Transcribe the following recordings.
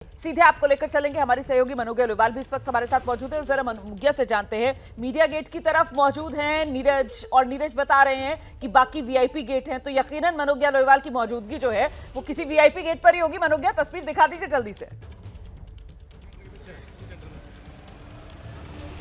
सीधे आपको लेकर चलेंगे, हमारी सहयोगी मनोज्ञा लोवाल भी इस वक्त हमारे साथ मौजूद है और जरा मनोज्ञा से जानते हैं। मीडिया गेट की तरफ मौजूद हैं नीरज, और नीरज बता रहे हैं कि बाकी वीआईपी गेट हैं, तो यकीनन मनोज्ञा लोवाल की मौजूदगी जो है वो किसी वीआईपी गेट पर ही होगी। मनोज्ञा, तस्वीर दिखा दीजिए जल्दी से।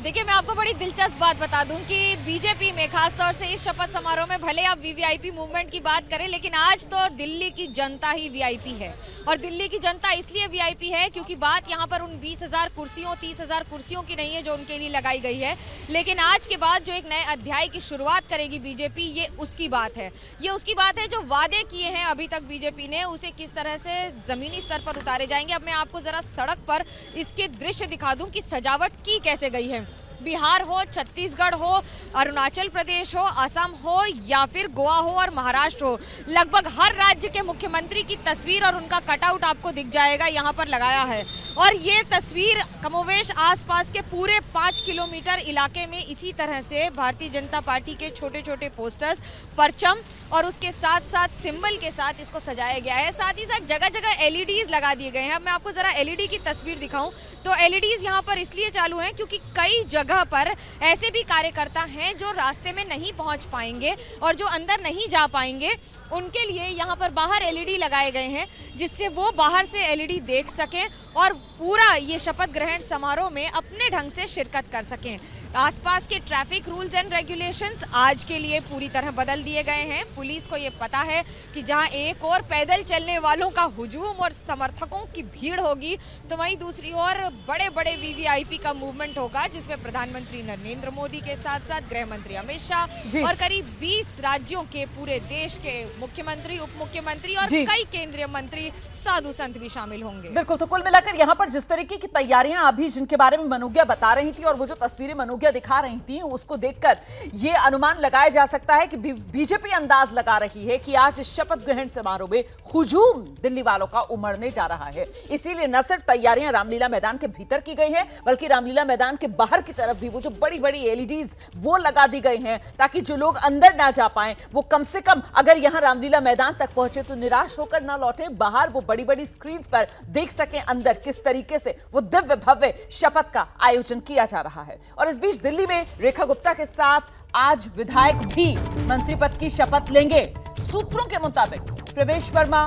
देखिए, मैं आपको बड़ी दिलचस्प बात बता दूं कि बीजेपी में खासतौर से इस शपथ समारोह में भले आप वीवीआईपी मूवमेंट की बात करें, लेकिन आज तो दिल्ली की जनता ही वीआईपी है। और दिल्ली की जनता इसलिए वीआईपी है क्योंकि बात यहां पर उन 20,000 कुर्सियों 30,000 कुर्सियों की नहीं है जो उनके लिए लगाई गई है, लेकिन आज के बाद जो एक नए अध्याय की शुरुआत करेगी बीजेपी, ये उसकी बात है। ये उसकी बात है जो वादे किए हैं अभी तक बीजेपी ने, उसे किस तरह से जमीनी स्तर पर उतारे जाएंगे। अब मैं आपको जरा सड़क पर इसके दृश्य दिखा दूं कि सजावट की कैसे गई है। बिहार हो, छत्तीसगढ़ हो, अरुणाचल प्रदेश हो, असम हो या फिर गोवा हो और महाराष्ट्र हो, लगभग हर राज्य के मुख्यमंत्री की तस्वीर और उनका कटआउट आपको दिख जाएगा यहाँ पर लगाया है। और ये तस्वीर कमोवेश आसपास के पूरे 5 किलोमीटर इलाके में इसी तरह से भारतीय जनता पार्टी के छोटे छोटे पोस्टर्स, परचम और उसके साथ साथ सिंबल के साथ इसको सजाया गया है। साथ ही साथ जगह जगह एलईडीज लगा दिए गए हैं। अब मैं आपको जरा एलईडी की तस्वीर दिखाऊं तो एलईडीज यहाँ पर इसलिए चालू हैं क्योंकि कई जगह पर ऐसे भी कार्यकर्ता हैं जो रास्ते में नहीं पहुंच पाएंगे और जो अंदर नहीं जा पाएंगे, उनके लिए यहाँ पर बाहर एलईडी लगाए गए हैं जिससे वो बाहर से एलईडी देख सकें और पूरा ये शपथ ग्रहण समारोह में अपने ढंग से शिरकत कर सकें। आसपास के ट्रैफिक रूल्स एंड रेगुलेशंस आज के लिए पूरी तरह बदल दिए गए हैं। पुलिस को ये पता है कि जहां एक और पैदल चलने वालों का हुजूम और समर्थकों की भीड़ होगी, तो वहीं दूसरी ओर बड़े बड़े वीवीआईपी का मूवमेंट होगा जिसमें प्रधानमंत्री नरेंद्र मोदी के साथ साथ गृह मंत्री अमित शाह और करीब 20 राज्यों के पूरे देश के मुख्यमंत्री, उप मुख्यमंत्री और कई केंद्रीय मंत्री, साधु संत भी शामिल होंगे। बिल्कुल, तो कुल मिलाकर यहाँ पर जिस तरीके की तैयारियां अभी जिनके बारे में मनोज्ञा बता रही थी और वो जो तस्वीरें मनोज्ञा दिखा रही थी, उसको देखकर ये अनुमान लगाया जा सकता है कि बीजेपी अंदाज लगा रही है कि आज इस शपथ ग्रहण समारोह में हुजूम दिल्ली वालों का उमड़ने जा रहा है। इसीलिए न सिर्फ तैयारियां रामलीला मैदान के भीतर की गई हैं, बल्कि रामलीला मैदान के बाहर की तरफ भी वो जो बड़ी बड़ी एलईडीज वो लगा दी गई हैं, ताकि जो लोग अंदर ना जा पाए वो कम से कम अगर यहां रामलीला मैदान तक पहुंचे तो निराश होकर ना लौटे, बाहर वो बड़ी बड़ी स्क्रीन पर देख सकें अंदर किस तरीके से वो दिव्य भव्य शपथ का आयोजन किया जा रहा है। और इस बीच दिल्ली में रेखा गुप्ता के साथ आज विधायक भी मंत्री पद की शपथ लेंगे। सूत्रों के मुताबिक प्रवेश वर्मा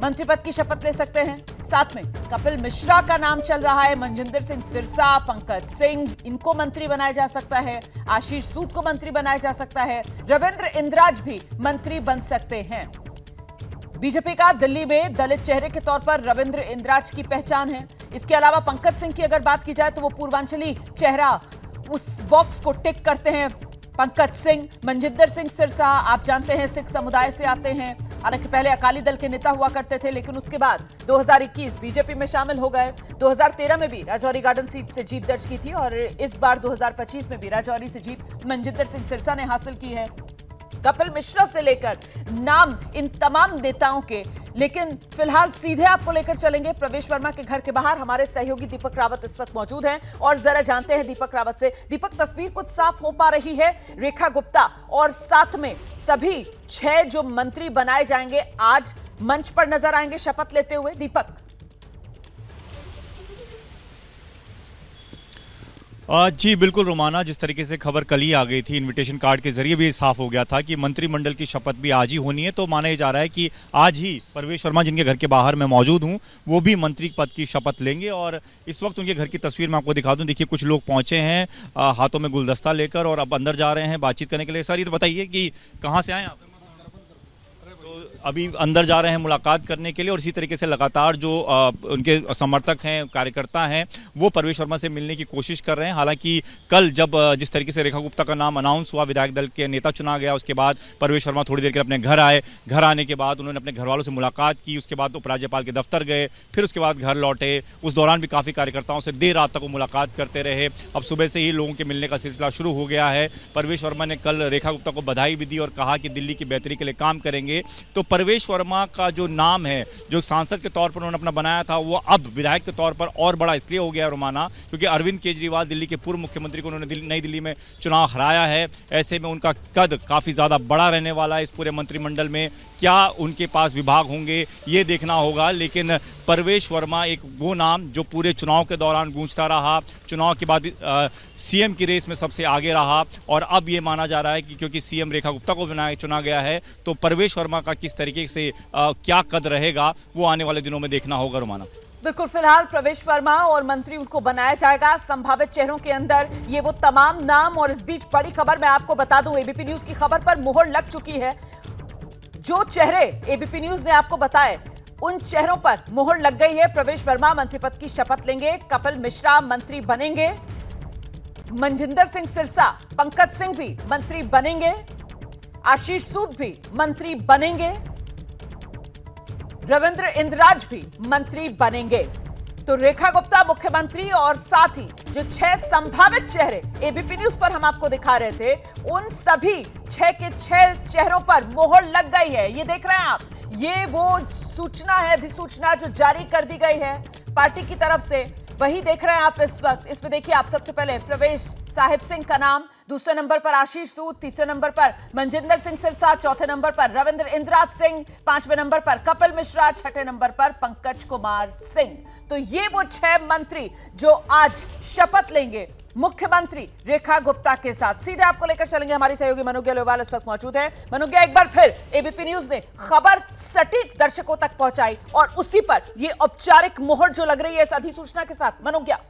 मंत्री पद की शपथ ले सकते हैं, साथ में कपिल मिश्रा का नाम चल रहा है, मनजिंदर सिंह सिरसा, पंकज सिंह, इनको मंत्री बनाया जा सकता है, आशीष सूद को मंत्री बनाया जा सकता है, रविंद्र इंद्राज भी मंत्री बन सकते हैं। बीजेपी का दिल्ली में दलित चेहरे के तौर पर रविंद्र इंद्राज की पहचान है। इसके अलावा पंकज सिंह की अगर बात की जाए तो वो पूर्वांचली चेहरा, उस बॉक्स को टिक करते हैं पंकज सिंह। मनजिंदर सिंह सिरसा आप जानते हैं सिख समुदाय से आते हैं, हालांकि पहले अकाली दल के नेता हुआ करते थे, लेकिन उसके बाद 2021 बीजेपी में शामिल हो गए। 2013 में भी राजौरी गार्डन सीट से जीत दर्ज की थी और इस बार 2025 में भी राजौरी से जीत मनजिंदर सिंह सिरसा ने हासिल की है। कपिल मिश्रा से लेकर नाम इन तमाम नेताओं के, लेकिन फिलहाल सीधे आपको लेकर चलेंगे प्रवेश वर्मा के घर के बाहर। हमारे सहयोगी दीपक रावत इस वक्त मौजूद हैं और जरा जानते हैं दीपक रावत से। दीपक, तस्वीर कुछ साफ हो पा रही है? रेखा गुप्ता और साथ में सभी 6 जो मंत्री बनाए जाएंगे आज मंच पर नजर आएंगे शपथ लेते हुए। दीपक जी बिल्कुल रोमाना, जिस तरीके से खबर कल ही आ गई थी, इनविटेशन कार्ड के जरिए भी साफ हो गया था कि मंत्रिमंडल की शपथ भी आज ही होनी है, तो माना जा रहा है कि आज ही प्रवेश वर्मा, जिनके घर के बाहर मैं मौजूद हूं, वो भी मंत्री पद की शपथ लेंगे। और इस वक्त उनके घर की तस्वीर मैं आपको दिखा दूं। देखिए, कुछ लोग पहुंचे हैं हाथों में गुलदस्ता लेकर और अब अंदर जा रहे हैं बातचीत करने के लिए। सर, ये तो बताइए कि कहाँ से आए आप? अभी अंदर जा रहे हैं मुलाकात करने के लिए और इसी तरीके से लगातार जो उनके समर्थक हैं, कार्यकर्ता हैं, वो प्रवेश वर्मा से मिलने की कोशिश कर रहे हैं। हालांकि कल जब जिस तरीके से रेखा गुप्ता का नाम अनाउंस हुआ, विधायक दल के नेता चुना गया, उसके बाद प्रवेश वर्मा थोड़ी देर के लिए अपने घर आए। घर आने के बाद उन्होंने अपने घर वालों से मुलाकात की, उसके बाद उपराज्यपाल के दफ्तर गए, फिर उसके बाद घर लौटे। उस दौरान भी काफ़ी कार्यकर्ताओं से देर रात तक वो मुलाकात करते रहे। अब सुबह से ही लोगों के मिलने का सिलसिला शुरू हो गया है। प्रवेश वर्मा ने कल रेखा गुप्ता को बधाई भी दी और कहा कि दिल्ली की बेहतरी के लिए काम करेंगे। तो परवेश वर्मा का जो नाम है, जो सांसद के तौर पर उन्होंने अपना बनाया था, वो अब विधायक के तौर पर और बड़ा इसलिए हो गया रोमाना क्योंकि अरविंद केजरीवाल दिल्ली के पूर्व मुख्यमंत्री को उन्होंने नई दिल्ली में चुनाव हराया है। ऐसे में उनका कद काफ़ी ज़्यादा बड़ा रहने वाला है इस पूरे मंत्रिमंडल में। क्या उनके पास विभाग होंगे ये देखना होगा, लेकिन परवेश वर्मा एक वो नाम जो पूरे चुनाव के दौरान गूंजता रहा, चुनाव के बाद सीएम की रेस में सबसे आगे रहा और अब ये माना जा रहा है कि क्योंकि सीएम रेखा गुप्ता को चुना गया है तो परवेश वर्मा का किस तरीके से क्या कद रहेगा वो आने वाले दिनों में देखना होगा रोमाना। बिल्कुल, फिलहाल प्रवेश वर्मा और मंत्री उनको बनाया जाएगा। संभावित चेहरों के अंदर ये वो तमाम नाम, और इस बीच बड़ी खबर मैं आपको बता दूं, एबीपी न्यूज की खबर पर मुहर लग चुकी है। जो चेहरे एबीपी न्यूज ने आपको बताए उन चेहरों पर मुहर लग गई है। प्रवेश वर्मा मंत्री पद की शपथ लेंगे, कपिल मिश्रा मंत्री बनेंगे, मनजिंदर सिंह सिरसा, पंकज सिंह भी मंत्री बनेंगे, आशीष सूद भी मंत्री बनेंगे, रविंद्र इंद्राज भी मंत्री बनेंगे। तो रेखा गुप्ता मुख्यमंत्री और साथ ही जो 6 संभावित चेहरे एबीपी न्यूज पर हम आपको दिखा रहे थे, उन सभी 6 के 6 चेहरों पर मोहर लग गई है। ये देख रहे हैं आप, ये वो सूचना है, अधिसूचना जो जारी कर दी गई है पार्टी की तरफ से, वही देख रहे हैं आप इस वक्त। इसमें देखिए आप, सबसे पहले प्रवेश साहिब सिंह का नाम, दूसरे नंबर पर आशीष सूद, तीसरे नंबर पर मनजिंदर सिंह सिरसा, चौथे नंबर पर रविंद्र इंद्राज सिंह, पांचवें नंबर पर कपिल मिश्रा, छठे नंबर पर पंकज कुमार सिंह। तो ये वो 6 मंत्री जो आज शपथ लेंगे मुख्यमंत्री रेखा गुप्ता के साथ। सीधे आपको लेकर चलेंगे, हमारी सहयोगी मनोज्ञा लोवाल इस वक्त मौजूद है। मनोज्ञा, एक बार फिर एबीपी न्यूज ने खबर सटीक दर्शकों तक पहुंचाई और उसी पर ये औपचारिक मोहर जो लग रही है इस अधिसूचना के साथ। मनोज्ञा।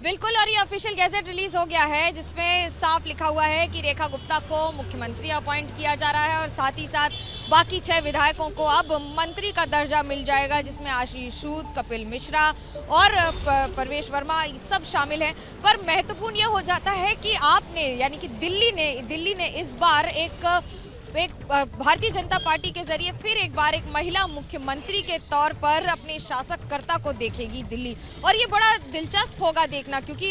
बिल्कुल, और ये ऑफिशियल गैजेट रिलीज हो गया है जिसमें साफ लिखा हुआ है कि रेखा गुप्ता को मुख्यमंत्री अपॉइंट किया जा रहा है और साथ ही साथ बाकी 6 विधायकों को अब मंत्री का दर्जा मिल जाएगा, जिसमें आशीष सूद, कपिल मिश्रा और परवेश वर्मा सब शामिल हैं। पर महत्वपूर्ण यह हो जाता है कि आपने यानी कि दिल्ली ने इस बार एक भारतीय जनता पार्टी के जरिए फिर एक बार एक महिला मुख्यमंत्री के तौर पर अपने शासककर्ता को देखेगी दिल्ली। और ये बड़ा दिलचस्प होगा देखना, क्योंकि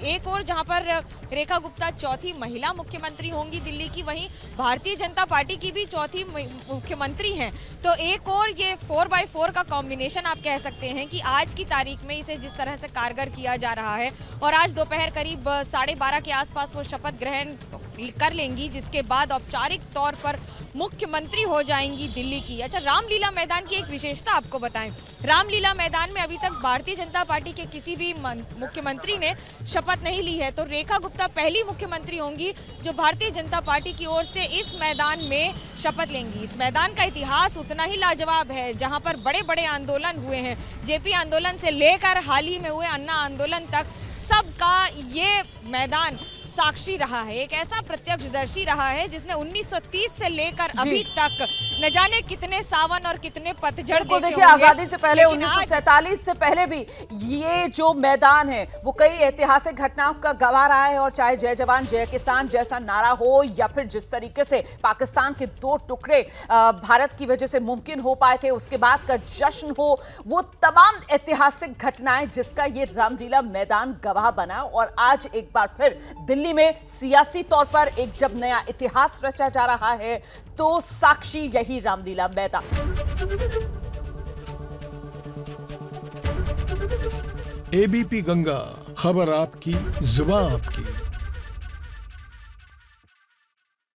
एक और जहां पर रेखा गुप्ता चौथी महिला मुख्यमंत्री होंगी दिल्ली की, वहीं भारतीय जनता पार्टी की भी चौथी मुख्यमंत्री हैं। तो एक और ये 4x4 का कॉम्बिनेशन आप कह सकते हैं कि आज की तारीख में इसे जिस तरह से कारगर किया जा रहा है, और आज दोपहर करीब 12:30 के आसपास वो शपथ ग्रहण कर लेंगी, जिसके बाद औपचारिक तौर पर मुख्यमंत्री हो जाएंगी दिल्ली की। अच्छा, रामलीला मैदान की एक विशेषता आपको बताएं, रामलीला मैदान में अभी तक भारतीय जनता पार्टी के किसी भी मुख्यमंत्री ने शपथ नहीं ली है, तो रेखा गुप्ता पहली मुख्यमंत्री होंगी जो भारतीय जनता पार्टी की ओर से इस मैदान में शपथ लेंगी। इस मैदान का इतिहास उतना ही लाजवाब है, जहां पर बड़े बड़े आंदोलन हुए हैं, जेपी आंदोलन से लेकर हाल ही में हुए अन्ना आंदोलन तक, सबका ये मैदान साक्षी रहा है, एक ऐसा प्रत्यक्षदर्शी रहा है जिसने 1930 से लेकर अभी तक न जाने कितने सावन और कितने पतझड़ देखे होंगे। देखिए, आजादी से पहले 1947 से पहले भी ये जो मैदान है वो कई ऐतिहासिक घटनाओं का गवाह रहा है, और चाहे जय जवान जय किसान जैसा नारा हो या फिर जिस तरीके से पाकिस्तान के 2 टुकड़े भारत की वजह से मुमकिन हो पाए थे, उसके बाद का जश्न हो, वो तमाम ऐतिहासिक घटनाएं जिसका ये रामलीला मैदान गवाह बना। और आज एक बार फिर दिल्ली में सियासी तौर पर एक जब नया इतिहास रचा जा रहा है तो साक्षी यही रामलीला मैदान। एबीपी गंगा, खबर आपकी, जुबान आपकी।